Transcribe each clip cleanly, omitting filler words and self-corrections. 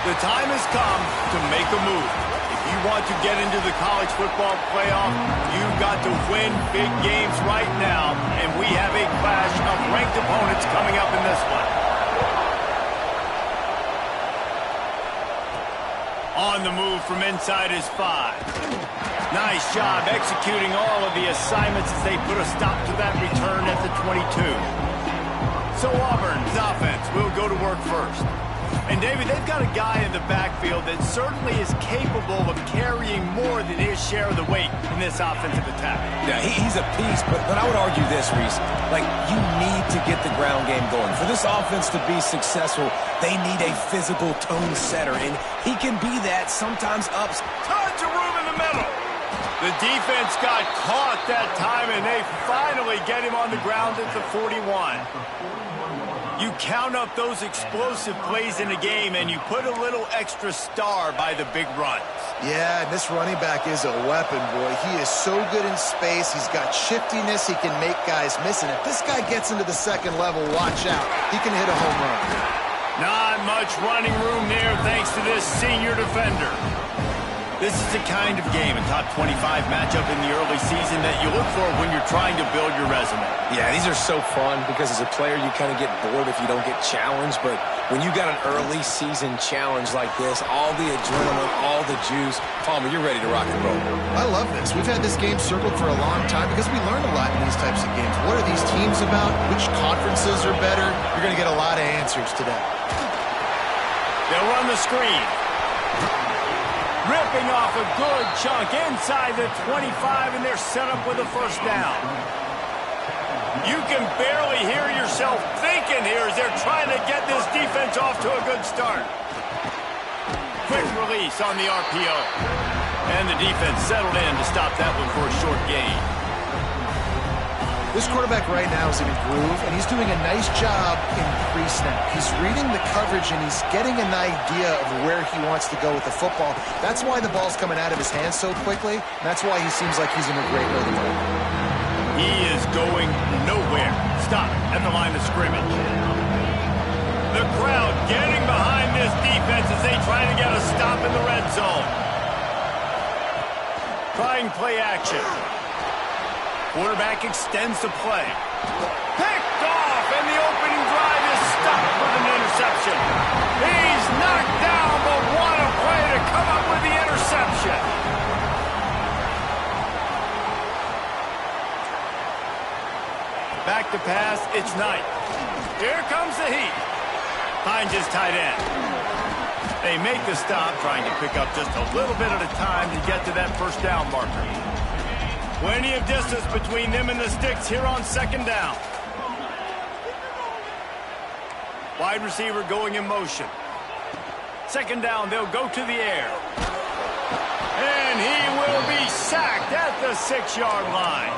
The time has come to make a move. If you want to get into the college football playoff, you've got to win big games right now, and we have a clash of ranked opponents coming up in this one. On the move from inside his 5. Nice job executing all of the assignments as they put a stop to that return at the 22. So Auburn's offense will go to work first. And, David, they've got a guy in the backfield that certainly is capable of carrying more than his share of the weight in this offensive attack. Yeah, he's a piece, but I would argue this, Reese. Like, you need to get the ground game going. For this offense to be successful, they need a physical tone setter, and he can be that, sometimes ups. Tons of room in the middle. The defense got caught that time, and they finally get him on the ground at the 41. You count up those explosive plays in a game, and you put a little extra star by the big runs. Yeah, and this running back is a weapon, boy. He is so good in space. He's got shiftiness. He can make guys miss. And if this guy gets into the second level, watch out. He can hit a home run. Not much running room there thanks to this senior defender. This is the kind of game, a top 25 matchup in the early season, that you look for when you're trying to build your resume. Yeah, these are so fun because as a player you kind of get bored if you don't get challenged, but when you got an early season challenge like this, all the adrenaline, all the juice, Palmer, you're ready to rock and roll. I love this. We've had this game circled for a long time because we learn a lot in these types of games. What are these teams about? Which conferences are better? You're going to get a lot of answers today. They'll run the screen. Ripping off a good chunk inside the 25, and they're set up with a first down. You can barely hear yourself thinking here as they're trying to get this defense off to a good start. Quick release on the RPO. And the defense settled in to stop that one for a short gain. This quarterback right now is in a groove, and he's doing a nice job in pre-snap. He's reading the coverage, and he's getting an idea of where he wants to go with the football. That's why the ball's coming out of his hands so quickly. That's why he seems like he's in a great rhythm. He is going nowhere. Stop at the line of scrimmage. The crowd getting behind this defense as they try to get a stop in the red zone. Trying play action. Quarterback extends the play. Picked off, and the opening drive is stopped with an interception. He's knocked down, but what a play to come up with the interception. Back to pass, it's Knight. Here comes the heat. Finds his tight end. They make the stop, trying to pick up just a little bit at a time to get to that first down marker. Plenty of distance between them and the sticks here on second down. Wide receiver going in motion. Second down, they'll go to the air. And he will be sacked at the 6-yard line.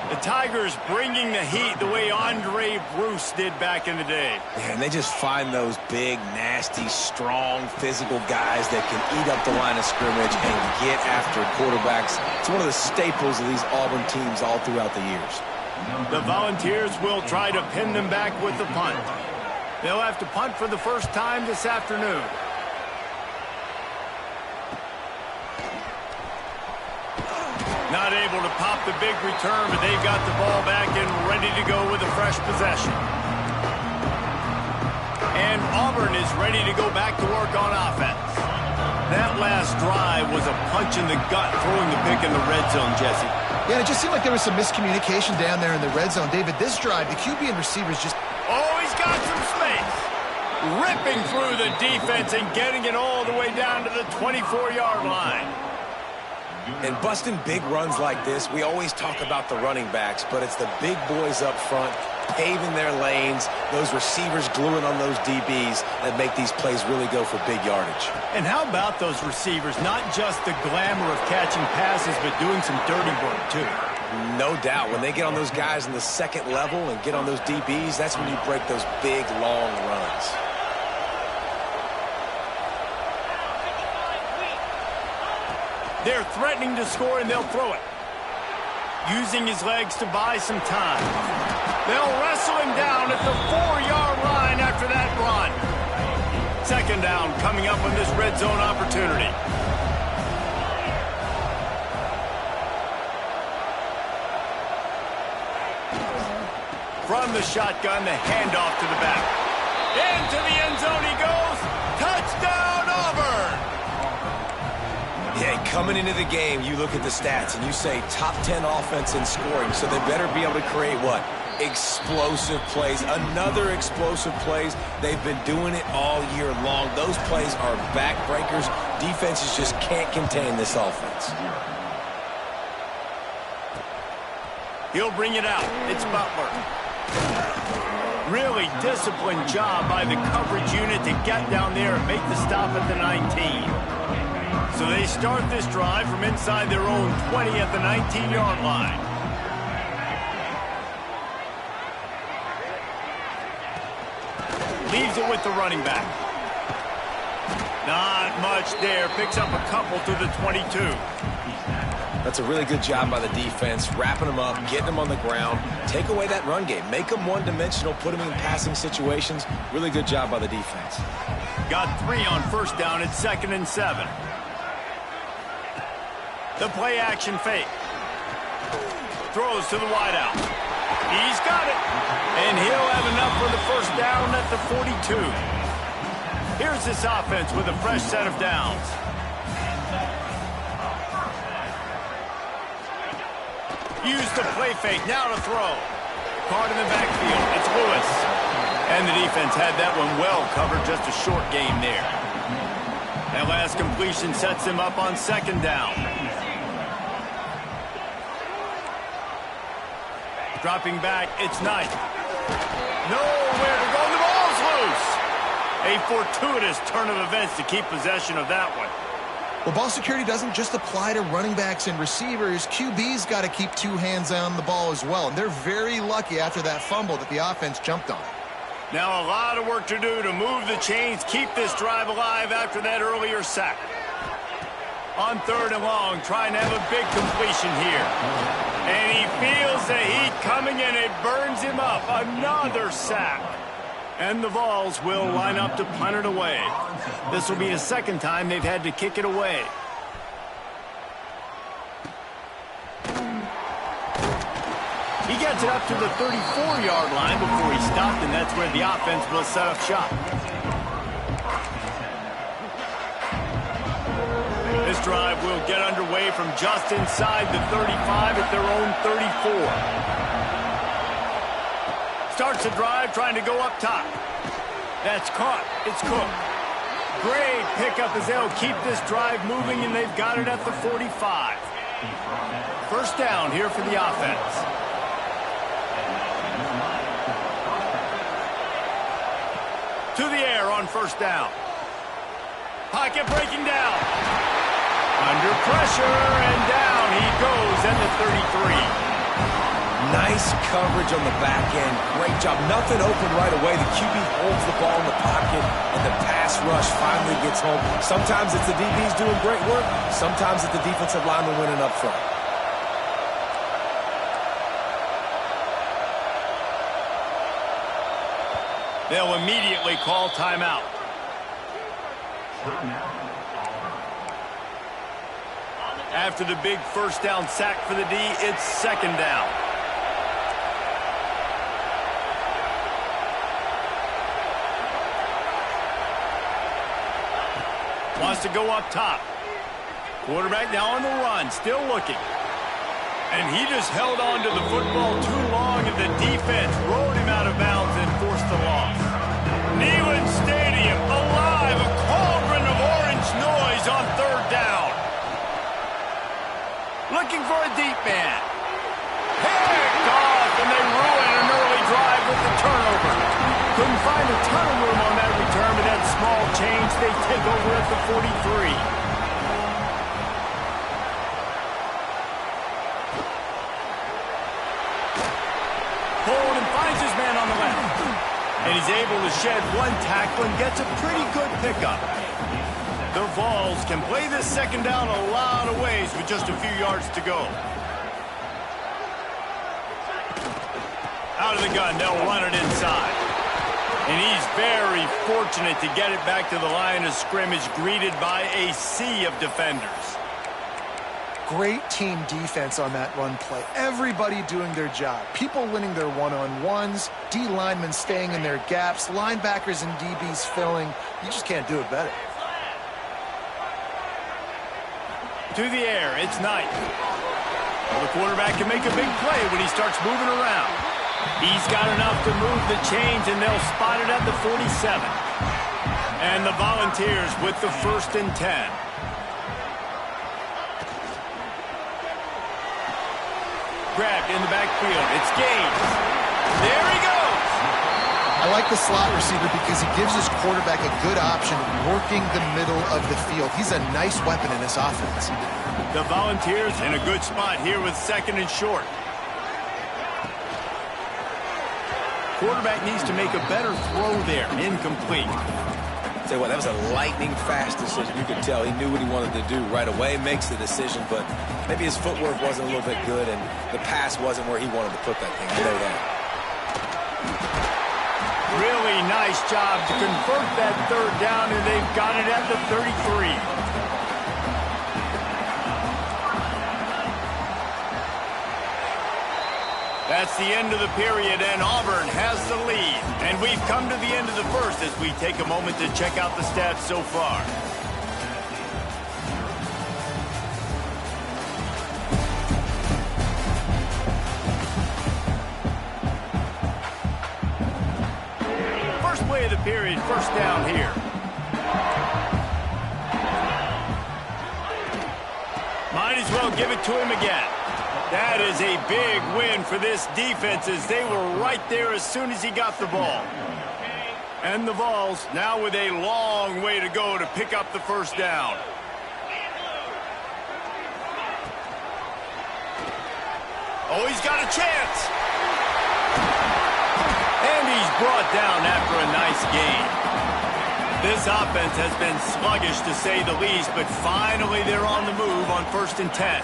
The Tigers bringing the heat the way Andre Bruce did back in the day. Yeah, and they just find those big, nasty, strong, physical guys that can eat up the line of scrimmage and get after quarterbacks. It's one of the staples of these Auburn teams all throughout the years. The Volunteers will try to pin them back with the punt. They'll have to punt for the first time this afternoon. Not able to pop the big return, but they've got the ball back and ready to go with a fresh possession. And Auburn is ready to go back to work on offense. That last drive was a punch in the gut, throwing the pick in the red zone, Jesse. Yeah, it just seemed like there was some miscommunication down there in the red zone. David, this drive, the QB and receivers just... Oh, he's got some space. Ripping through the defense and getting it all the way down to the 24-yard line. And busting big runs like this, we always talk about the running backs, but it's the big boys up front, paving their lanes, those receivers gluing on those DBs that make these plays really go for big yardage. And how about those receivers? Not just the glamour of catching passes, but doing some dirty work, too. No doubt. When they get on those guys in the second level and get on those DBs, that's when you break those big, long runs. They're threatening to score, and they'll throw it. Using his legs to buy some time. They'll wrestle him down at the 4-yard line after that run. Second down coming up on this red zone opportunity. From the shotgun, the handoff to the back. Into the end zone he goes. Touchdown, Auburn! Yeah, coming into the game, you look at the stats and you say top 10 offense in scoring, so they better be able to create what? Explosive plays. Another explosive plays. They've been doing it all year long. Those plays are backbreakers. Defenses just can't contain this offense. He'll bring it out. It's Butler. Really disciplined job by the coverage unit to get down there and make the stop at the 19. So they start this drive from inside their own 20 at the 19-yard line. Leaves it with the running back. Not much there. Picks up a couple to the 22. That's a really good job by the defense, wrapping them up, getting them on the ground. Take away that run game. Make them one-dimensional, put them in passing situations. Really good job by the defense. Got 3 on first down. It's 2nd and 7. The play-action fake. Throws to the wideout. He's got it. And he'll have enough for the first down at the 42. Here's this offense with a fresh set of downs. Use the play fake, now to throw. Caught in the backfield, it's Lewis. And the defense had that one well covered, just a short game there. That last completion sets him up on 2nd down. Dropping back, it's Knight. Nowhere to go, the ball's loose. A fortuitous turn of events to keep possession of that one. Well, ball security doesn't just apply to running backs and receivers. QB's got to keep 2 hands on the ball as well. And they're very lucky after that fumble that the offense jumped on. Now a lot of work to do to move the chains, keep this drive alive after that earlier sack. On 3rd and long, trying to have a big completion here. And he feels the heat coming and it burns him up. Another sack. And the Vols will line up to punt it away. This will be the 2nd time they've had to kick it away. He gets it up to the 34-yard line before he stopped, and that's where the offense will set up shop. This drive will get underway from just inside the 35 at their own 34. Starts the drive trying to go up top. That's caught. It's Cook. Great pickup as they'll keep this drive moving, and they've got it at the 45. First down here for the offense. To the air on first down. Pocket breaking down. Under pressure, and down he goes at the 33. Nice coverage on the back end. Great job. Nothing open right away. The QB holds the ball in the pocket, and the pass rush finally gets home. Sometimes it's the DBs doing great work. Sometimes it's the defensive lineman winning up front. They'll immediately call timeout. After the big first down sack for the D, it's 2nd down. Wants to go up top. Quarterback now on the run, still looking. And he just held on to the football too long, and the defense rode him out of bounds and forced the loss. Neyland Stadium alive, a cauldron of orange noise on 3rd down. Looking for a deep man. Picked off, and they ruin an early drive with the turnover. Couldn't find a ton of room on that return, but that small change, they take over at the 43. Hold and finds his man on the left. And he's able to shed one tackle and gets a pretty good pickup. The Vols can play this 2nd down a lot of ways with just a few yards to go. Out of the gun, they'll run it inside. And he's very fortunate to get it back to the line of scrimmage, greeted by a sea of defenders. Great team defense on that run play. Everybody doing their job. People winning their one-on-ones, D linemen staying in their gaps, linebackers and DBs filling. You just can't do it better. To the air, it's Knight. Well, the quarterback can make a big play when he starts moving around. He's got enough to move the chains, and they'll spot it at the 47. And the Volunteers with the 1st and 10. Grabbed in the backfield. It's Gaines. There he goes. I like the slot receiver because he gives his quarterback a good option working the middle of the field. He's a nice weapon in this offense. The Volunteers in a good spot here with 2nd and short. Quarterback needs to make a better throw there. Incomplete. Tell you what, that was a lightning-fast decision. You could tell he knew what he wanted to do right away, makes the decision, but maybe his footwork wasn't a little bit good, and the pass wasn't where he wanted to put that thing. I know that. Really nice job to convert that 3rd down, and they've got it at the 33. That's the end of the period, and Auburn has the lead. And we've come to the end of the first as we take a moment to check out the stats so far. First play of the period, 1st down here. Might as well give it to him again. That is a big win for this defense as they were right there as soon as he got the ball. And the Vols now with a long way to go to pick up the 1st down. Oh, he's got a chance. And he's brought down after a nice gain. This offense has been sluggish to say the least, but finally they're on the move on 1st and 10.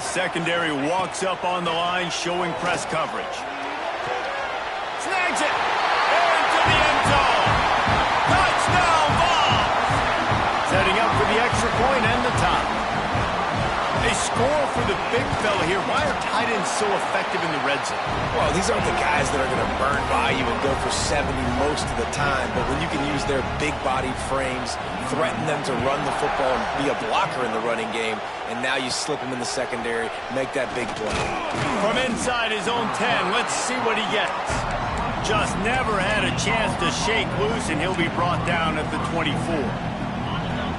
Secondary walks up on the line, showing press coverage. Snags it! Into the end zone! Touchdown, Vols! Setting up for the extra point and the top. They score for the big fella here. Why are tight ends so effective in the red zone? Well, these aren't the guys that are going to burn by you and go for 70 most of the time, but when you can use their big-bodied frames, threaten them to run the football and be a blocker in the running game, and now you slip them in the secondary, make that big play. From inside his own 10, let's see what he gets. Just never had a chance to shake loose, and he'll be brought down at the 24.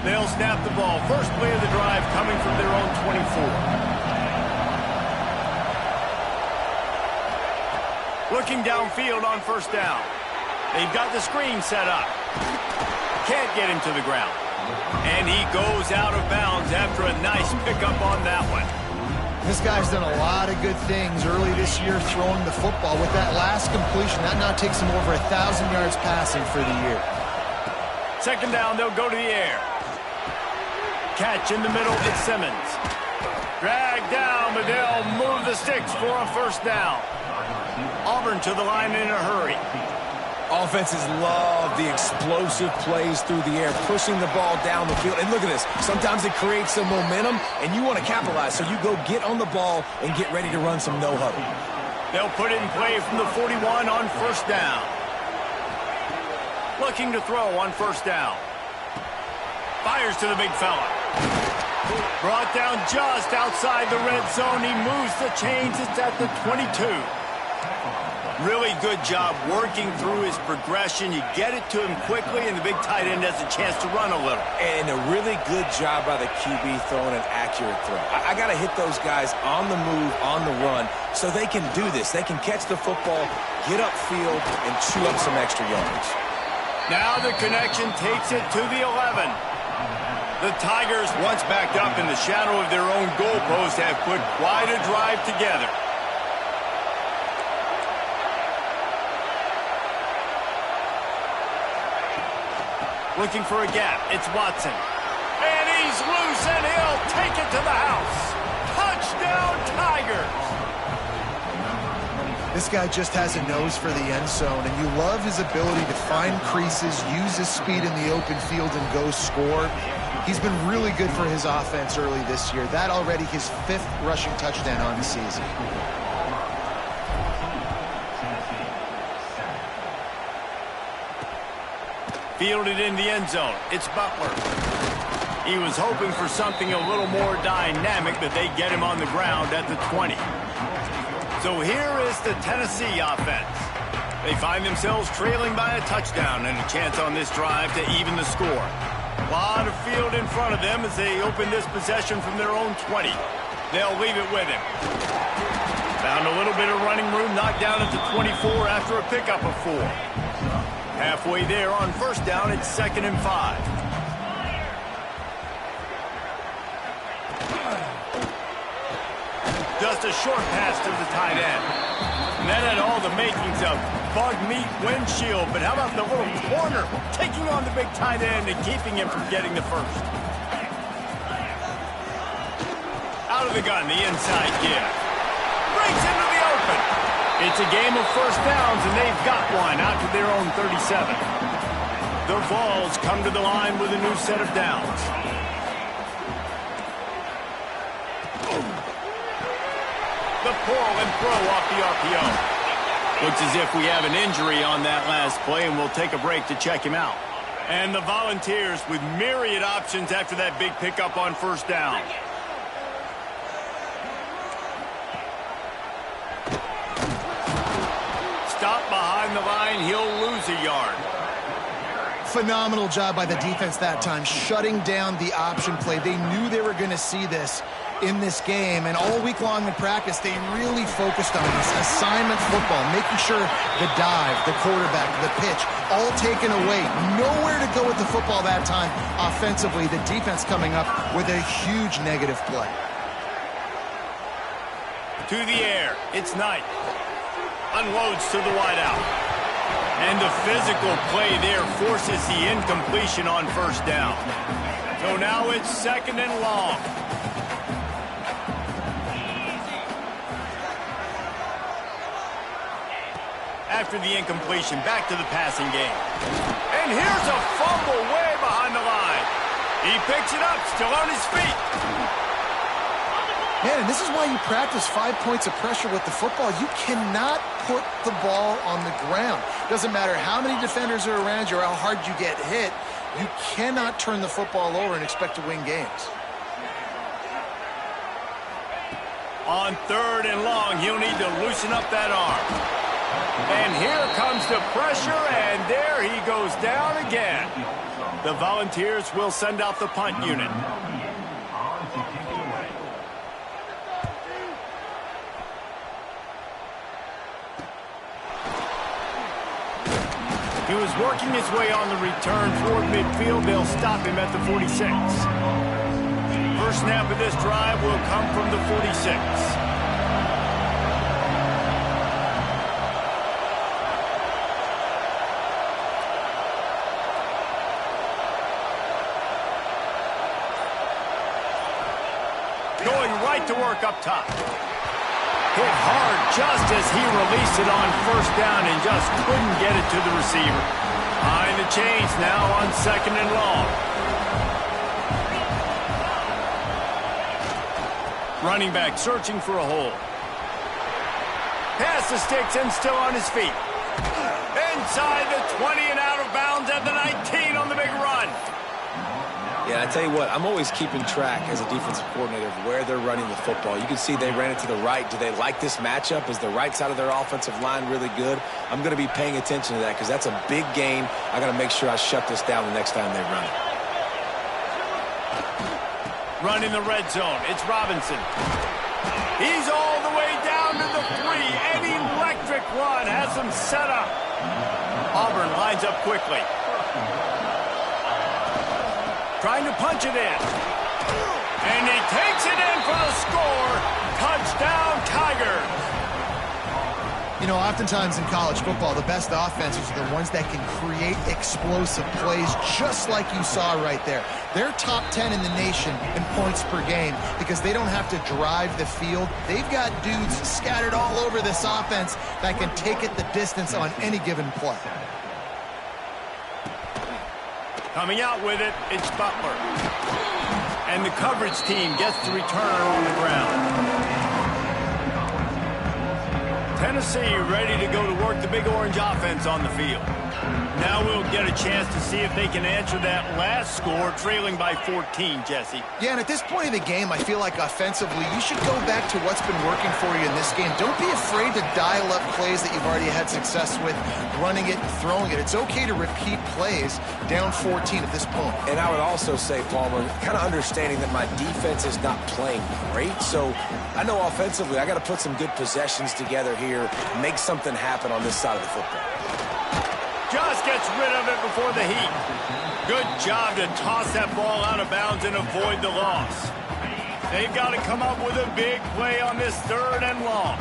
They'll snap the ball. First play of the drive coming from their own 24. Looking downfield on 1st down. They've got the screen set up. Can't get him to the ground. And he goes out of bounds after a nice pickup on that one. This guy's done a lot of good things early this year throwing the football. With that last completion, that now takes him over 1,000 yards passing for the year. 2nd down, they'll go to the air. Catch in the middle, it's Simmons. Dragged down, but they'll move the sticks for a 1st down. Auburn to the line in a hurry. Offenses love the explosive plays through the air, pushing the ball down the field. And look at this. Sometimes it creates some momentum, and you want to capitalize. So you go get on the ball and get ready to run some no-huddle. They'll put it in play from the 41 on 1st down. Looking to throw on 1st down. Fires to the big fella. Brought down just outside the red zone. He moves the chains. It's at the 22. Really good job working through his progression. You get it to him quickly, and the big tight end has a chance to run a little. And a really good job by the QB throwing an accurate throw. I got to hit those guys on the move, on the run, so they can do this. They can catch the football, get upfield, and chew up some extra yards. Now the connection takes it to the 11. The Tigers, once backed up in the shadow of their own goalpost, have put quite a drive together. Looking for a gap. It's Watson. And he's loose, and he'll take it to the house. Touchdown, Tigers! This guy just has a nose for the end zone, and you love his ability to find creases, use his speed in the open field, and go score. He's been really good for his offense early this year. That already his 5th rushing touchdown on the season. Fielded in the end zone. It's Butler. He was hoping for something a little more dynamic, but they get him on the ground at the 20. So here is the Tennessee offense. They find themselves trailing by a touchdown and a chance on this drive to even the score. A lot of field in front of them as they open this possession from their own 20. They'll leave it with him. Found a little bit of running room, knocked down at the 24 after a pickup of 4. Halfway there on first down, it's 2nd and 5. Just a short pass to the tight end. And that had all the makings of bug meat windshield, but how about the little corner taking on the big tight end and keeping him from getting the first? Out of the gun, the inside give. Breaks into the open. It's a game of first downs, and they've got one out to their own 37. The Vols come to the line with a new set of downs. The pull and throw off the RPO. Looks as if we have an injury on that last play, and we'll take a break to check him out. And the Volunteers with myriad options after that big pickup on first down. Stop behind the line, he'll lose a yard. Phenomenal job by the defense that time, shutting down the option play. They knew they were going to see this in this game, and all week long in practice, they really focused on this assignment football, making sure the dive, the quarterback, the pitch, all taken away. Nowhere to go with the football that time offensively. The defense coming up with a huge negative play. To the air, it's Knight. Unloads to the wideout. And the physical play there forces the incompletion on first down. So now it's 2nd and long. After the incompletion, back to the passing game. And here's a fumble way behind the line. He picks it up, still on his feet. Man, and this is why you practice 5 points of pressure with the football. You cannot put the ball on the ground. Doesn't matter how many defenders are around you or how hard you get hit. You cannot turn the football over and expect to win games. On 3rd and long, he'll need to loosen up that arm. And here comes the pressure, and there he goes down again. The Volunteers will send out the punt unit. He was working his way on the return toward midfield. They'll stop him at the 46. First snap of this drive will come from the 46. Going right to work up top. Hit hard just as he released it on first down and just couldn't get it to the receiver. Behind the chains now on 2nd and long. Running back searching for a hole. Pass the sticks and still on his feet. Inside the 20 and out of bounds at the 19 on the big run. Yeah, I tell you what, I'm always keeping track as a defensive coordinator of where they're running the football. You can see they ran it to the right. Do they like this matchup? Is the right side of their offensive line really good? I'm going to be paying attention to that because that's a big gain. I got to make sure I shut this down the next time they run it. Run in the red zone. It's Robinson. He's all the way down to the 3. An electric run has him set up. Auburn lines up quickly. Trying to punch it in. And he takes it in for the score. Touchdown, Tigers. You know, oftentimes in college football, the best offenses are the ones that can create explosive plays, just like you saw right there. They're top 10 in the nation in points per game because they don't have to drive the field. They've got dudes scattered all over this offense that can take it the distance on any given play. Coming out with it, it's Butler. And the coverage team gets the return on the ground. Tennessee ready to go to work the Big Orange offense on the field. Now we'll get a chance to see if they can answer that last score, trailing by 14, Jesse. Yeah, and at this point in the game, I feel like offensively, you should go back to what's been working for you in this game. Don't be afraid to dial up plays that you've already had success with, running it and throwing it. It's okay to repeat plays down 14 at this point. And I would also say, Palmer, kind of understanding that my defense is not playing great, so I know offensively I got to put some good possessions together here, make something happen on this side of the football. Just gets rid of it before the heat. Good job to toss that ball out of bounds and avoid the loss. They've got to come up with a big play on this 3rd and long.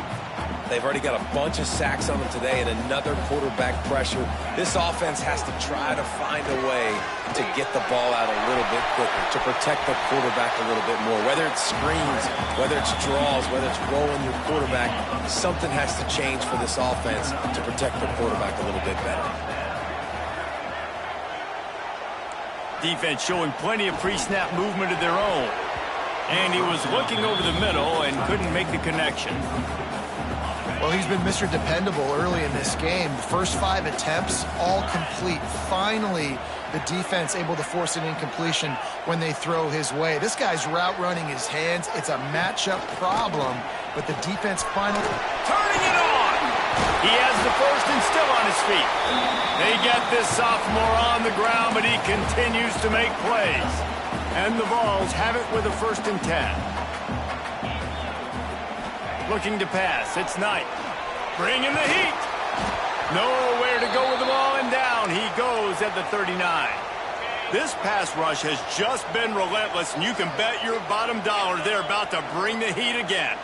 They've already got a bunch of sacks on them today and another quarterback pressure. This offense has to try to find a way to get the ball out a little bit quicker, to protect the quarterback a little bit more. Whether it's screens, whether it's draws, whether it's rolling your quarterback, something has to change for this offense to protect the quarterback a little bit better. Defense showing plenty of pre-snap movement of their own. And he was looking over the middle and couldn't make the connection. Well, he's been Mr. Dependable early in this game. The first 5 attempts, all complete. Finally, the defense able to force an incompletion when they throw his way. This guy's route running his hands. It's a matchup problem, but the defense finally... Turning it on! He has the first and still on his feet. They get this sophomore on the ground, but he continues to make plays. And the Vols have it with a 1st and 10. Looking to pass. It's Knight. Bringing the heat. Nowhere to go with the ball, and down he goes at the 39. This pass rush has just been relentless, and you can bet your bottom dollar they're about to bring the heat again.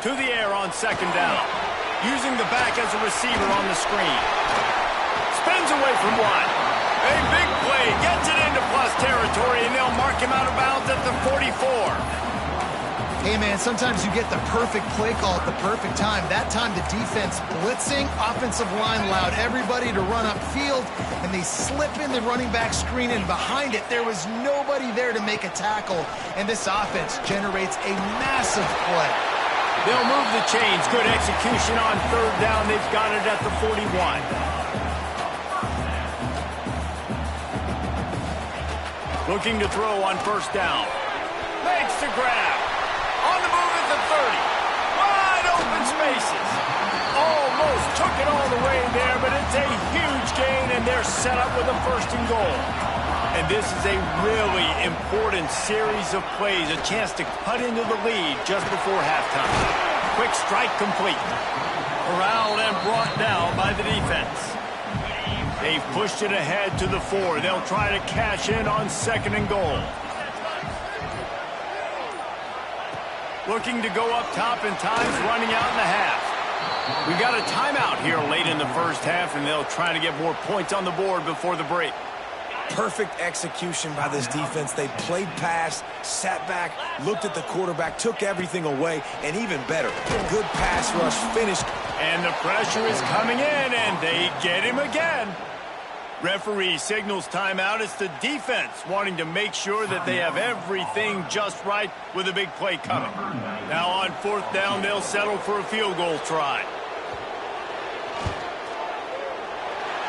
To the air on 2nd down. Using the back as a receiver on the screen. Spins away from one. A big play. Gets it into plus territory, and they'll mark him out of bounds at the 44. Hey, man, sometimes you get the perfect play call at the perfect time. That time the defense blitzing, offensive line allowed everybody to run upfield, and they slip in the running back screen, and behind it there was nobody there to make a tackle, and this offense generates a massive play. They'll move the chains. Good execution on 3rd down. They've got it at the 41. Looking to throw on 1st down. Makes the grab. On the move at the 30. Wide open spaces. Almost took it all the way there, but it's a huge gain, and they're set up with a 1st and goal. And this is a really important series of plays, a chance to cut into the lead just before halftime. Quick strike complete. Corralled and brought down by the defense. They've pushed it ahead to the 4. They'll try to cash in on 2nd and goal. Looking to go up top, and time's running out in the half. We got a timeout here late in the 1st half, and they'll try to get more points on the board before the break. Perfect execution by this defense. They played pass, sat back, looked at the quarterback, took everything away, and even better, good pass rush, finished. And the pressure is coming in, and they get him again. Referee signals timeout. It's the defense wanting to make sure that they have everything just right with a big play coming. Now on 4th down, they'll settle for a field goal try.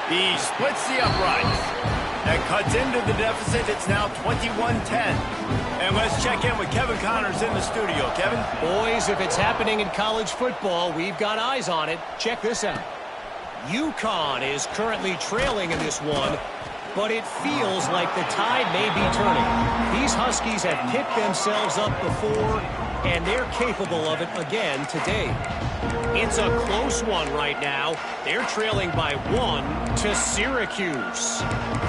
He splits the uprights. That cuts into the deficit. It's now 21-10. And let's check in with Kevin Connors in the studio. Kevin? Boys, if it's happening in college football, we've got eyes on it. Check this out. UConn is currently trailing in this one, but it feels like the tide may be turning. These Huskies have picked themselves up before, and they're capable of it again today. It's a close one right now. They're trailing by 1 to Syracuse.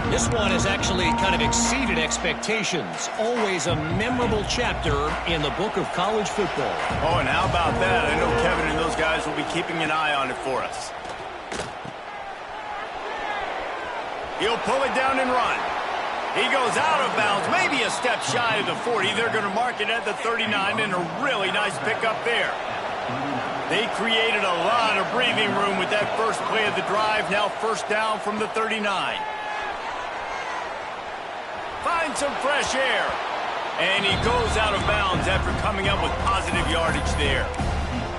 This one has actually kind of exceeded expectations. Always a memorable chapter in the book of college football. Oh, and how about that? I know Kevin and those guys will be keeping an eye on it for us. He'll pull it down and run. He goes out of bounds, maybe a step shy of the 40. They're going to mark it at the 39, and a really nice pickup there. They created a lot of breathing room with that first play of the drive. Now first down from the 39. Finds some fresh air. And he goes out of bounds after coming up with positive yardage there.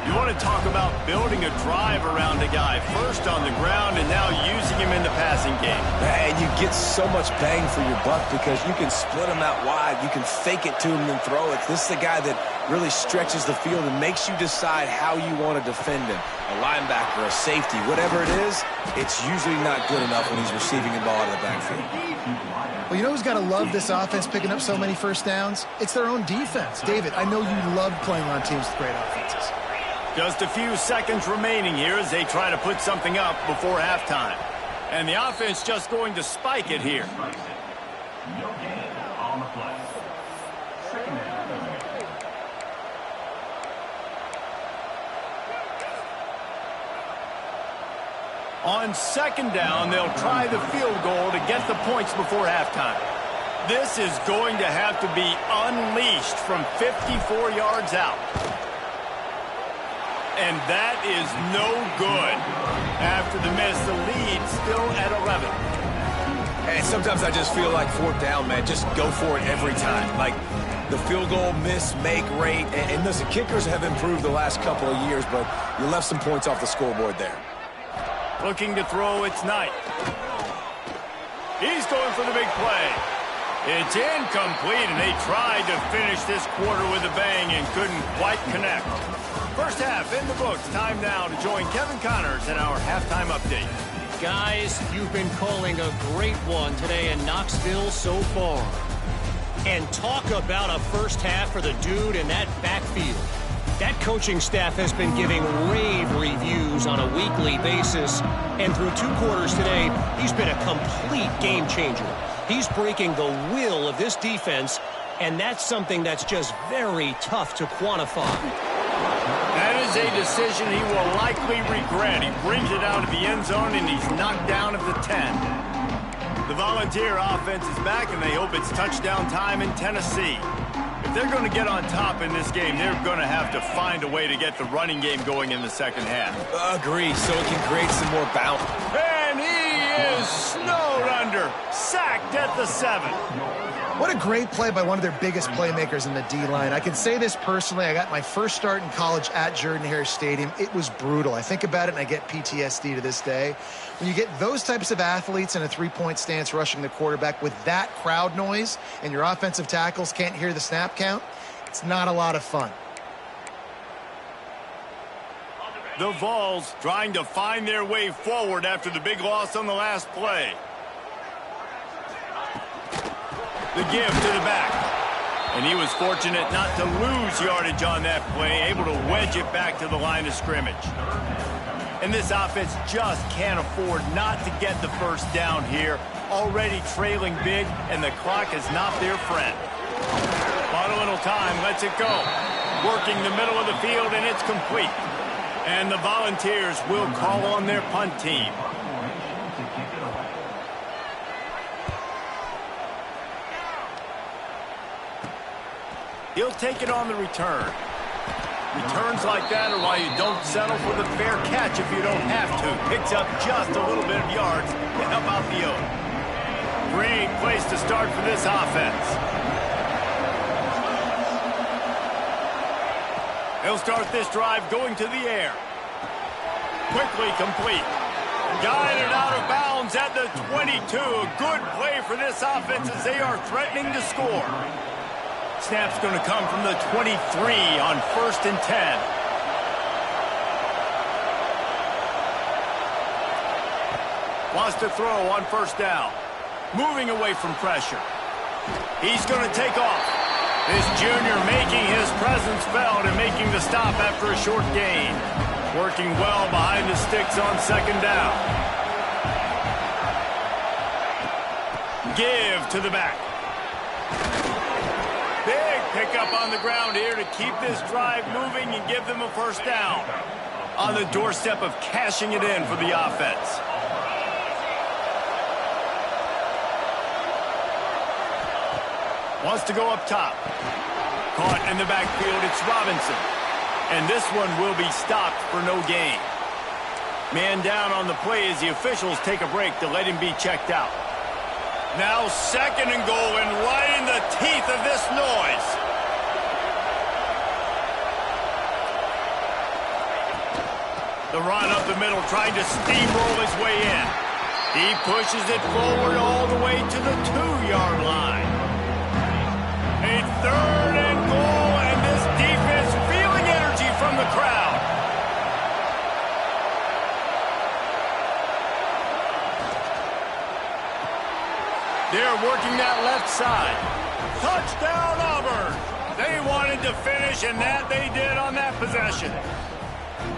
You want to talk about building a drive around a guy. First on the ground and now using him in the passing game. And you get so much bang for your buck because you can split him out wide. You can fake it to him and throw it. This is a guy that really stretches the field and makes you decide how you want to defend him. A linebacker, a safety, whatever it is, it's usually not good enough when he's receiving the ball out of the backfield. Well, you know who's got to love this offense picking up so many first downs? It's their own defense. David, I know you love playing on teams with great offenses. Just a few seconds remaining here as they try to put something up before halftime. And the offense just going to spike it here. No gain on the play. Second down. On second down, they'll try the field goal to get the points before halftime. This is going to have to be unleashed from 54 yards out. And that is no good. After the miss, the lead still at 11. And sometimes I just feel like fourth down, man, just go for it every time. Like the field goal miss, make rate. And listen, kickers have improved the last couple of years, but you left some points off the scoreboard there. Looking to throw, it's Knight. He's going for the big play. It's incomplete, and they tried to finish this quarter with a bang and couldn't quite connect. First half in the books. Time now to join Kevin Connors in our halftime update. Guys, you've been calling a great one today in Knoxville so far. And talk about a first half for the dude in that backfield. That coaching staff has been giving rave reviews on a weekly basis. And through 2 quarters today, he's been a complete game changer. He's breaking the will of this defense, and that's something that's just very tough to quantify. That is a decision he will likely regret. He brings it out of the end zone, and he's knocked down at the 10. The Volunteer offense is back, and they hope it's touchdown time in Tennessee. If they're going to get on top in this game, they're going to have to find a way to get the running game going in the second half. Agree, so it can create some more bounce. And he is snowed under, sacked at the 7. What a great play by one of their biggest playmakers in the D-line. I can say this personally. I got my first start in college at Jordan-Hare Stadium. It was brutal. I think about it, and I get PTSD to this day. When you get those types of athletes in a three-point stance rushing the quarterback with that crowd noise and your offensive tackles can't hear the snap count, it's not a lot of fun. The Vols trying to find their way forward after the big loss on the last play. The give to the back. And he was fortunate not to lose yardage on that play, able to wedge it back to the line of scrimmage. And this offense just can't afford not to get the first down here. Already trailing big, and the clock is not their friend. Bought a little time, lets it go. Working the middle of the field, and it's complete. And the Volunteers will call on their punt team. He'll take it on the return. Returns like that are why you don't settle for the fair catch if you don't have to. Picks up just a little bit of yards to help out the O. Great place to start for this offense. He'll start this drive going to the air. Quickly complete. Guided out of bounds at the 22. A good play for this offense as they are threatening to score. Snap's going to come from the 23 on 1st and 10. Wants to throw on first down. Moving away from pressure. He's going to take off. This junior making his presence felt and making the stop after a short gain. Working well behind the sticks on second down. Give to the back. Big pickup on the ground here to keep this drive moving and give them a first down. On the doorstep of cashing it in for the offense. Wants to go up top. Caught in the backfield, it's Robinson. And this one will be stopped for no gain. Man down on the play as the officials take a break to let him be checked out. Now second and goal, and right in the teeth of this noise. The run up the middle, trying to steamroll his way in. He pushes it forward all the way to the 2-yard line. A third and goal, and this defense feeling energy from the crowd. They're working that left side. Touchdown, Auburn! They wanted to finish, and that they did on that possession.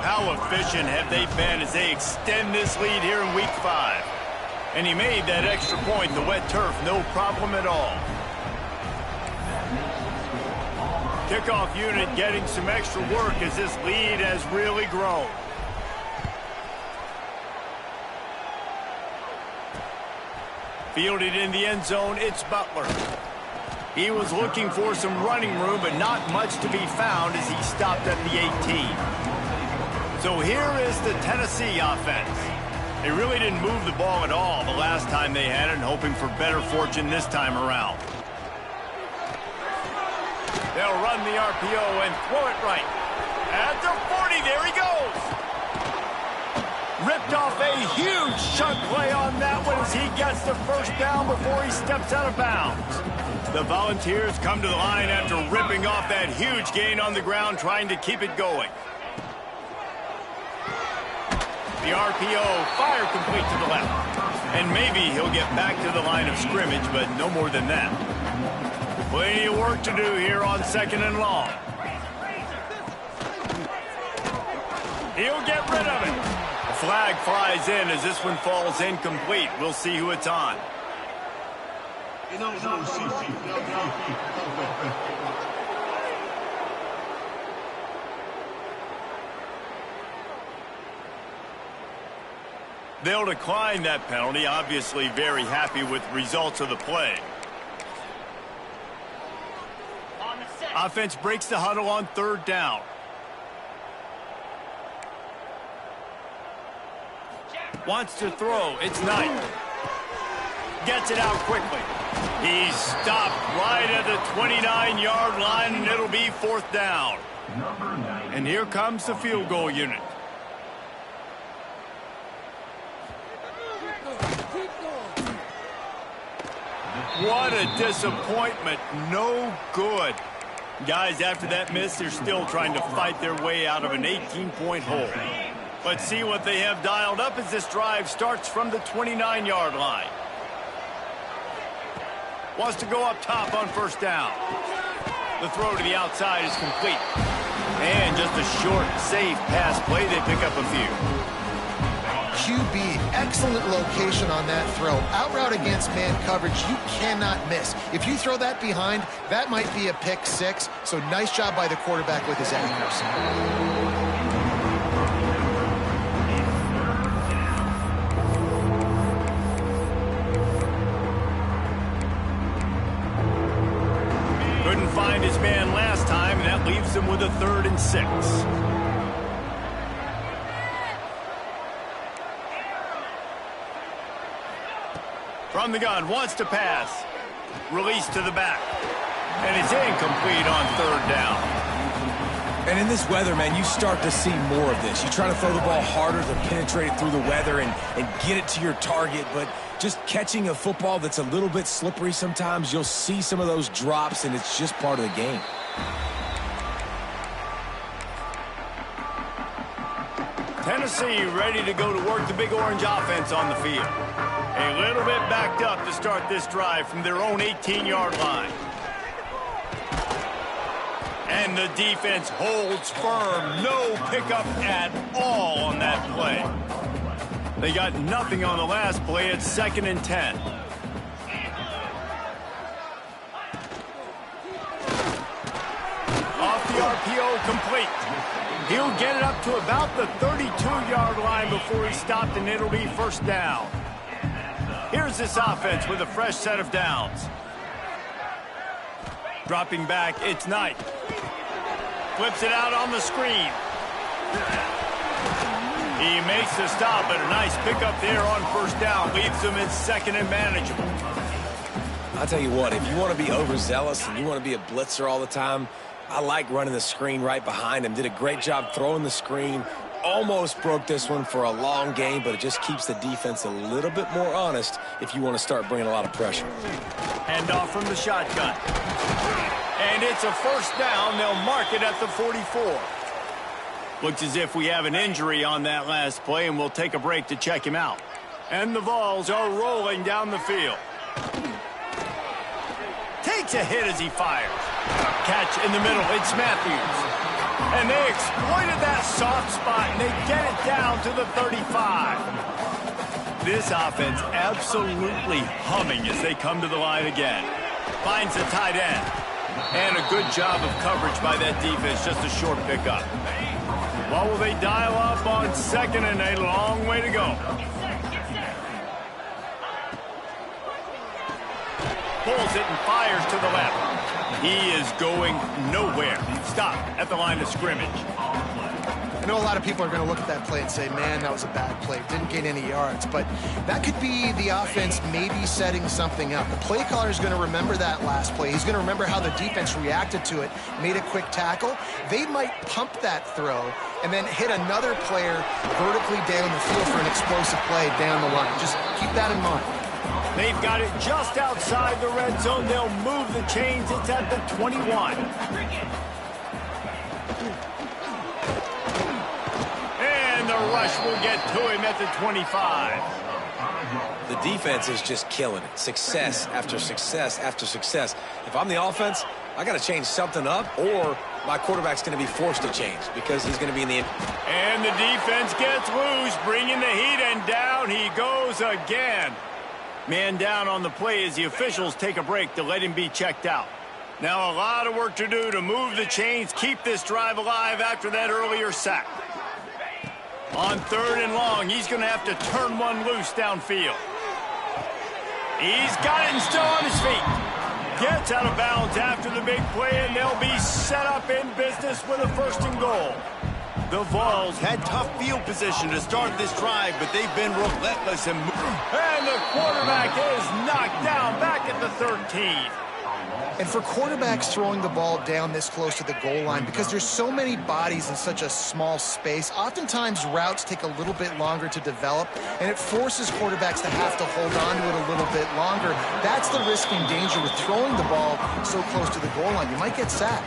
How efficient have they been as they extend this lead here in Week 5? And he made that extra point, the wet turf, no problem at all. Kickoff unit getting some extra work as this lead has really grown. Fielded in the end zone, it's Butler. He was looking for some running room, but not much to be found as he stopped at the 18. So here is the Tennessee offense. They really didn't move the ball at all the last time they had it, and hoping for better fortune this time around. They'll run the RPO and throw it right. At the 40, there he goes. Ripped off a huge chunk play on that one as he gets the first down before he steps out of bounds. The Volunteers come to the line after ripping off that huge gain on the ground, trying to keep it going. The RPO, fire complete to the left. And maybe he'll get back to the line of scrimmage, but no more than that. Plenty of work to do here on second and long. He'll get rid of it. A flag flies in as this one falls incomplete. We'll see who it's on. They'll decline that penalty, obviously very happy with the results of the play. Offense breaks the huddle on third down. Wants to throw. It's Knight. Gets it out quickly. He's stopped right at the 29-yard line, and it'll be fourth down. And here comes the field goal unit. What a disappointment. No good. Guys, after that miss, they're still trying to fight their way out of an 18-point hole. Let's see what they have dialed up as this drive starts from the 29-yard line. Wants to go up top on first down. The throw to the outside is complete. And just a short, safe pass play. They pick up a few. QB, excellent location on that throw. Out route against man coverage, you cannot miss. If you throw that behind, that might be a pick six. So nice job by the quarterback with his accuracy. Couldn't find his man last time, and that leaves him with a 3rd and 6. From the gun, wants to pass. Release to the back. And it's incomplete on third down. And in this weather, man, you start to see more of this. You try to throw the ball harder to penetrate it through the weather and get it to your target, but just catching a football that's a little bit slippery sometimes, you'll see some of those drops, and it's just part of the game. Tennessee ready to go to work the Big Orange offense on the field. A little bit backed up to start this drive from their own 18-yard line. And the defense holds firm. No pickup at all on that play. They got nothing on the last play. It's 2nd and 10. Off the RPO, complete. He'll get it up to about the 32-yard line before he's stopped, and it'll be 1st down. Here's this offense with a fresh set of downs. Dropping back, it's Knight. Flips it out on the screen. He makes the stop, but a nice pickup there on 1st down. Leaves him at 2nd and manageable. I'll tell you what, if you want to be overzealous and you want to be a blitzer all the time, I like running the screen right behind him. Did a great job throwing the screen. Almost broke this one for a long game, but it just keeps the defense a little bit more honest if you want to start bringing a lot of pressure. Handoff from the shotgun. And it's a 1st down. They'll mark it at the 44. Looks as if we have an injury on that last play, and we'll take a break to check him out. And the Vols are rolling down the field. Takes a hit as he fires. Catch in the middle. It's Matthews. And they exploited that soft spot, and they get it down to the 35. This offense absolutely humming as they come to the line again. Finds the tight end. And a good job of coverage by that defense. Just a short pickup. Well, will they dial up on 2nd and a long way to go? Pulls it and fires to the left. He is going nowhere. Stop at the line of scrimmage. I know a lot of people are going to look at that play and say, man, that was a bad play. Didn't gain any yards. But that could be the offense maybe setting something up. The play caller is going to remember that last play. He's going to remember how the defense reacted to it, made a quick tackle. They might pump that throw and then hit another player vertically down the field for an explosive play down the line. Just keep that in mind. They've got it just outside the red zone. They'll move the chains. It's at the 21. And the rush will get to him at the 25. The defense is just killing it. Success after success after success. If I'm the offense, I got to change something up, or my quarterback's going to be forced to change because he's going to be in the... And the defense gets loose, bringing the heat, and down he goes again. Man down on the play as the officials take a break to let him be checked out. Now a lot of work to do to move the chains, keep this drive alive after that earlier sack. On 3rd and long, he's going to have to turn one loose downfield. He's got it and still on his feet. Gets out of bounds after the big play, and they'll be set up in business with a 1st and goal. The Vols had tough field position to start this drive, but they've been relentless and the quarterback is knocked down back at the 13. And for quarterbacks throwing the ball down this close to the goal line, because there's so many bodies in such a small space, oftentimes routes take a little bit longer to develop, and it forces quarterbacks to have to hold on to it a little bit longer. That's the risk and danger with throwing the ball so close to the goal line. You might get sacked.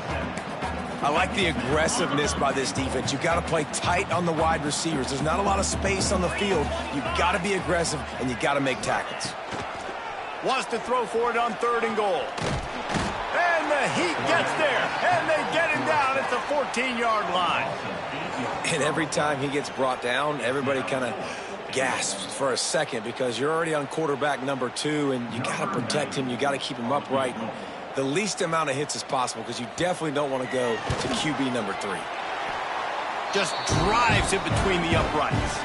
I like the aggressiveness by this defense. You've got to play tight on the wide receivers. There's not a lot of space on the field. You've got to be aggressive, and you've got to make tackles. Wants to throw for it on 3rd and goal. And the heat gets there, and they get him down at the 14-yard line. And every time he gets brought down, everybody kind of gasps for a second because you're already on quarterback number 2, and you got to protect him. You got to keep him upright and the least amount of hits as possible because you definitely don't want to go to QB number 3. Just drives it between the uprights.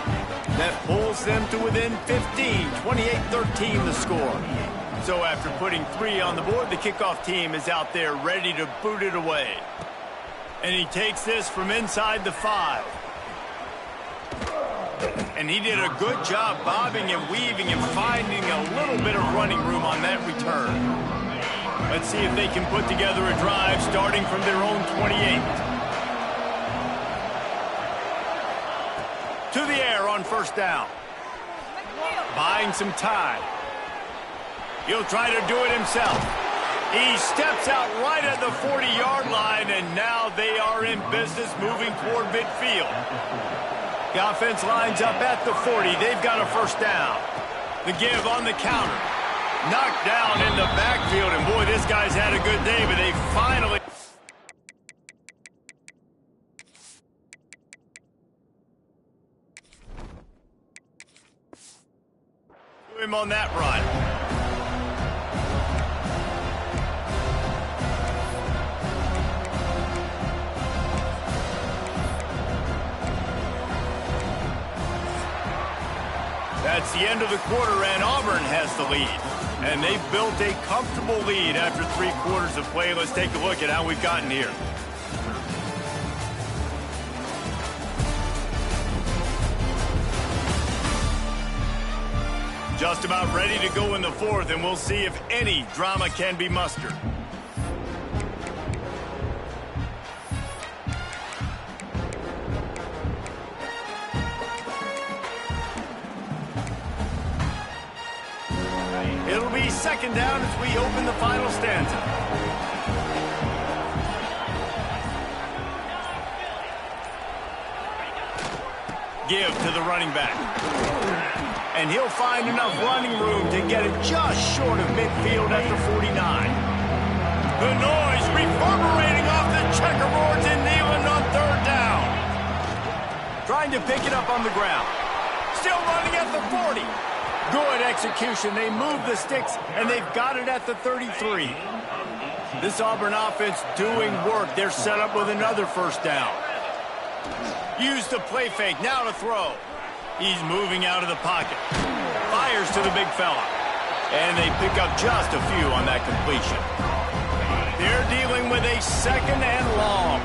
That pulls them to within 15, 28-13 the score. So after putting 3 on the board, the kickoff team is out there ready to boot it away. And he takes this from inside the 5. And he did a good job bobbing and weaving and finding a little bit of running room on that return. Let's see if they can put together a drive starting from their own 28. To the air on 1st down. Buying some time. He'll try to do it himself. He steps out right at the 40-yard line, and now they are in business moving toward midfield. The offense lines up at the 40. They've got a 1st down. The give on the counter. Knocked down in the backfield, and boy, this guy's had a good day, but they finally... him on that run. That's the end of the quarter, and Auburn has the lead. And they've built a comfortable lead after 3 quarters of play. Let's take a look at how we've gotten here. Just about ready to go in the 4th, and we'll see if any drama can be mustered. It'll be 2nd down as we open the final stanza. Give to the running back. And he'll find enough running room to get it just short of midfield at the 49. The noise reverberating off the checkerboards and Nealon on 3rd down. Trying to pick it up on the ground. Still running at the 40. Good execution. They move the sticks, and they've got it at the 33. This Auburn offense doing work. They're set up with another 1st down. Use the play fake. Now to throw. He's moving out of the pocket. Fires to the big fella. And they pick up just a few on that completion. They're dealing with a 2nd and long.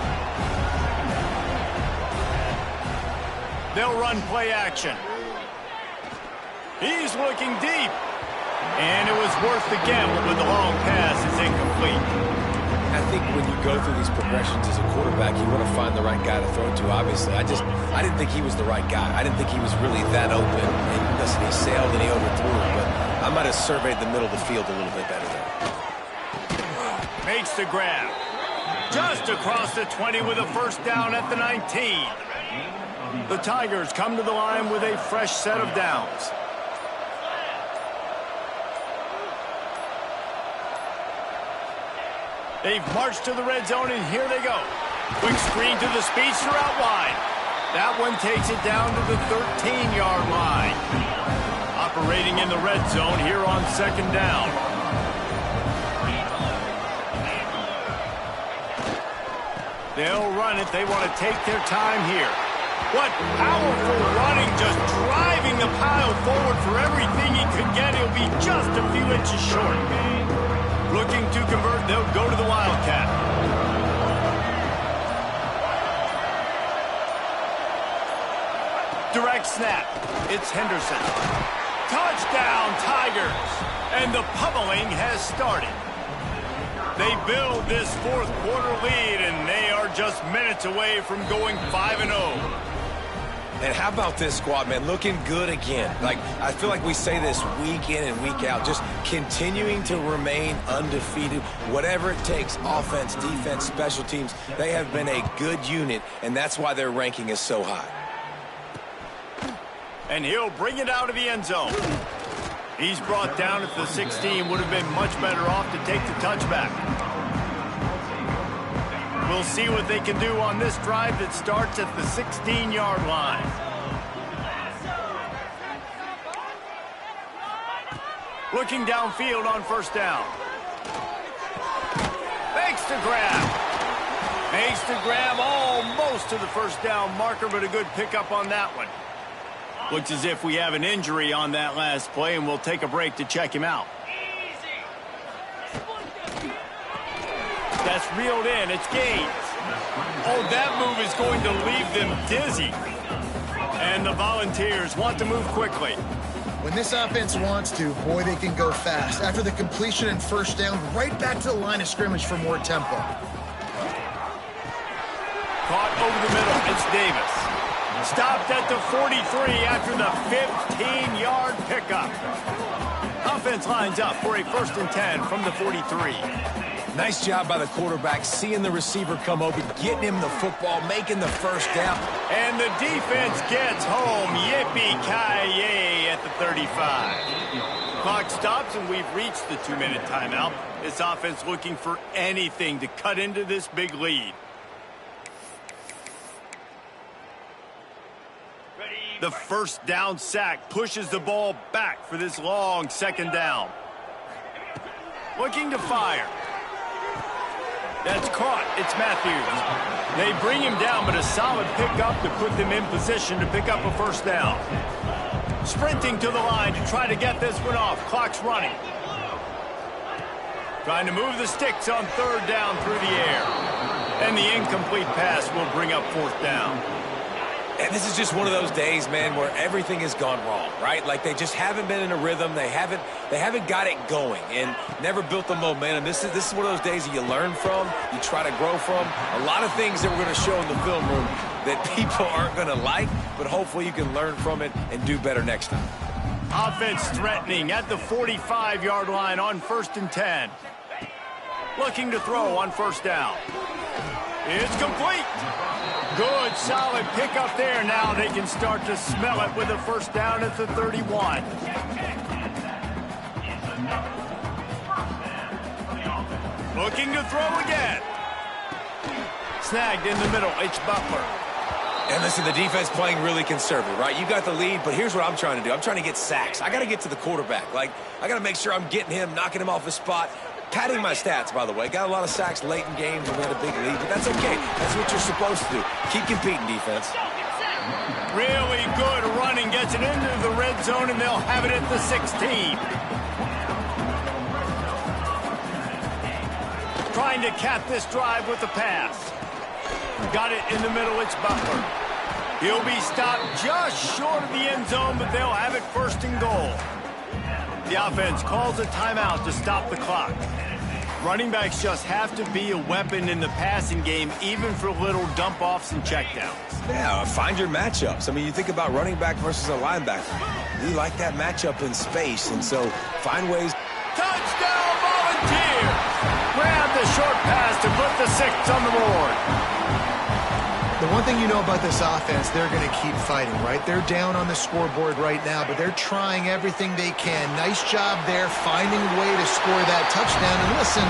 They'll run play action. He's looking deep. And it was worth the gamble, but the long pass is incomplete. I think when you go through these progressions as a quarterback, you want to find the right guy to throw to, obviously. I didn't think he was the right guy. I didn't think he was really that open. And listen, he sailed and he overthrew it, but I might have surveyed the middle of the field a little bit better there. Makes the grab. Just across the 20 with a 1st down at the 19. The Tigers come to the line with a fresh set of downs. They've marched to the red zone, and here they go. Quick screen to the speedster out wide. That one takes it down to the 13-yard line. Operating in the red zone here on 2nd down. They'll run it. They want to take their time here. What powerful running, just driving the pile forward for everything he could get. He'll be just a few inches short. Looking to convert, they'll go to the Wildcat. Direct snap. It's Henderson. Touchdown, Tigers. And the pummeling has started. They build this 4th quarter lead, and they are just minutes away from going 5-0. And how about this squad, man? Looking good again. Like, I feel like we say this week in and week out, just continuing to remain undefeated. Whatever it takes, offense, defense, special teams, they have been a good unit, and that's why their ranking is so high. And he'll bring it out of the end zone. He's brought down at the 16. Would have been much better off to take the touchback. We'll see what they can do on this drive that starts at the 16-yard line. Looking downfield on 1st down. Makes the grab. Makes the grab almost to the 1st down marker, but a good pickup on that one. Looks as if we have an injury on that last play, and we'll take a break to check him out. That's reeled in. It's Gaines. Oh, that move is going to leave them dizzy. And the Volunteers want to move quickly. When this offense wants to, boy, they can go fast. After the completion and 1st down, right back to the line of scrimmage for more tempo. Caught over the middle. It's Davis. Stopped at the 43 after the 15-yard pickup. Offense lines up for a 1st and 10 from the 43. Nice job by the quarterback, seeing the receiver come open, getting him the football, making the 1st down. And the defense gets home. Yippee-ki-yay at the 35. Clock stops, and we've reached the 2-minute timeout. This offense looking for anything to cut into this big lead. Ready, The first down sack pushes the ball back for this long second down. Looking to fire. That's caught. It's Matthews. They bring him down, but a solid pickup to put them in position to pick up a first down. Sprinting to the line to try to get this one off. Clock's running. Trying to move the sticks on third down through the air. And the incomplete pass will bring up fourth down. And this is just one of those days, man, where everything has gone wrong, right? Like they just haven't been in a rhythm. They haven't got it going and never built the momentum. This is one of those days that you learn from, you try to grow from. A lot of things that we're going to show in the film room that people aren't going to like, but hopefully you can learn from it and do better next time. Offense threatening at the 45-yard line on 1st and 10. Looking to throw on first down. It's complete. Good, solid pickup there. Now they can start to smell it with a first down at the 31. Looking to throw again. Snagged in the middle. It's Butler. And listen, the defense playing really conservative, right? You got the lead, but here's what I'm trying to do. I'm trying to get sacks. I got to get to the quarterback. Like, I got to make sure I'm getting him, knocking him off his spot. Padding my stats, by the way. Got a lot of sacks late in games when we had a big lead, but that's okay. That's what you're supposed to do. Keep competing, defense. Really good running. Gets it into the red zone, and they'll have it at the 16. Trying to cap this drive with the pass. Got it in the middle. It's Butler. He'll be stopped just short of the end zone, but they'll have it first and goal. The offense calls a timeout to stop the clock. Running backs just have to be a weapon in the passing game, even for little dump-offs and checkdowns. Yeah, find your matchups. I mean, you think about running back versus a linebacker. We like that matchup in space, and so find ways. Touchdown, Volunteers! Grab the short pass to put the 6 on the board. The one thing you know about this offense, they're going to keep fighting, right? They're down on the scoreboard right now, but they're trying everything they can. Nice job there, finding a way to score that touchdown. And listen,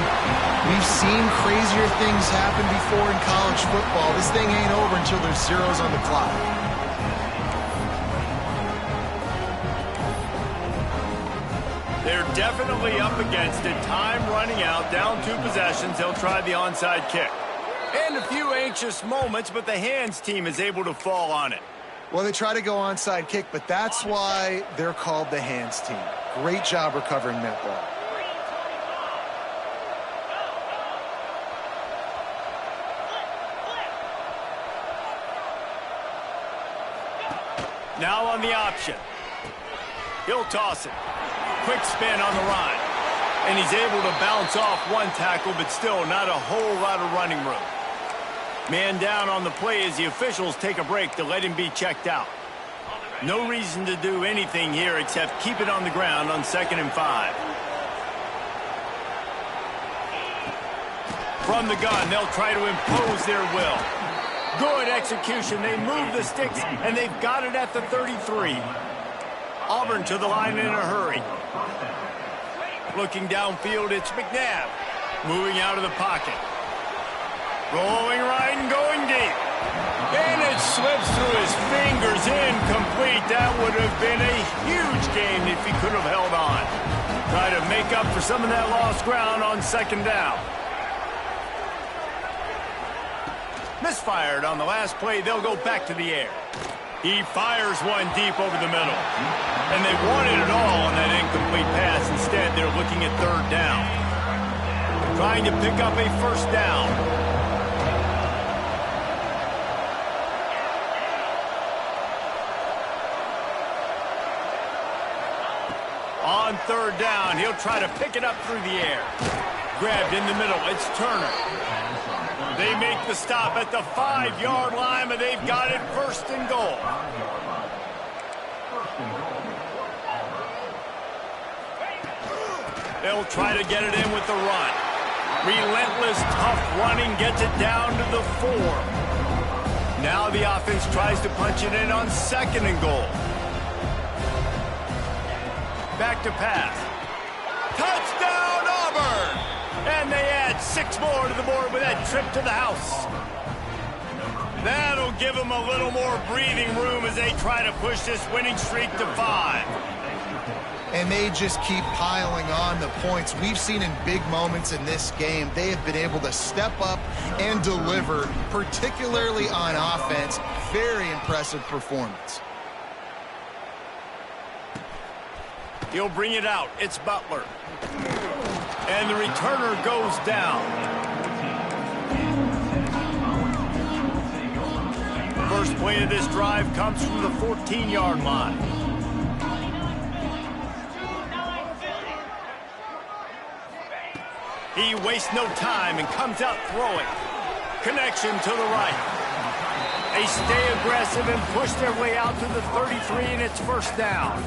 we've seen crazier things happen before in college football. This thing ain't over until there's zeros on the clock. They're definitely up against it. Time running out, down 2 possessions. They'll try the onside kick. And a few anxious moments, but the hands team is able to fall on it. Well, they try to go onside kick, but that's why they're called the hands team. Great job recovering that ball. Now on the option. He'll toss it. Quick spin on the run. And he's able to bounce off one tackle, but still not a whole lot of running room. Man down on the play as the officials take a break to let him be checked out. No reason to do anything here except keep it on the ground on 2nd and 5. From the gun, they'll try to impose their will. Good execution. They move the sticks, and they've got it at the 33. Auburn to the line in a hurry. Looking downfield, it's McNabb. Moving out of the pocket. Rolling right and going deep. And it slips through his fingers, incomplete. That would have been a huge gain if he could have held on. Try to make up for some of that lost ground on 2nd down. Misfired on the last play. They'll go back to the air. He fires one deep over the middle. And they wanted it all on that incomplete pass. Instead, they're looking at 3rd down. Trying to pick up a first down. On 3rd down, he'll try to pick it up through the air. Grabbed in the middle, it's Turner. They make the stop at the 5-yard line, but they've got it 1st and goal. They'll try to get it in with the run. Relentless, tough running gets it down to the 4. Now the offense tries to punch it in on 2nd and goal. Back to pass. Touchdown, Auburn! And they add 6 more to the board with that trip to the house. That'll give them a little more breathing room as they try to push this winning streak to 5. And they just keep piling on the points. We've seen in big moments in this game, they have been able to step up and deliver, particularly on offense. Very impressive performance. He'll bring it out. It's Butler. And the returner goes down. First play of this drive comes from the 14-yard line. He wastes no time and comes out throwing. Connection to the right. They stay aggressive and push their way out to the 33, and it's first down.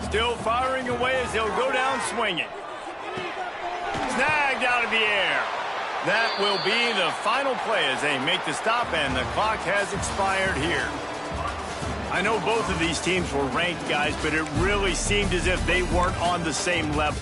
Still firing away as they'll go down swinging. Snagged out of the air. That will be the final play as they make the stop, and the clock has expired here. I know both of these teams were ranked, guys, but it really seemed as if they weren't on the same level.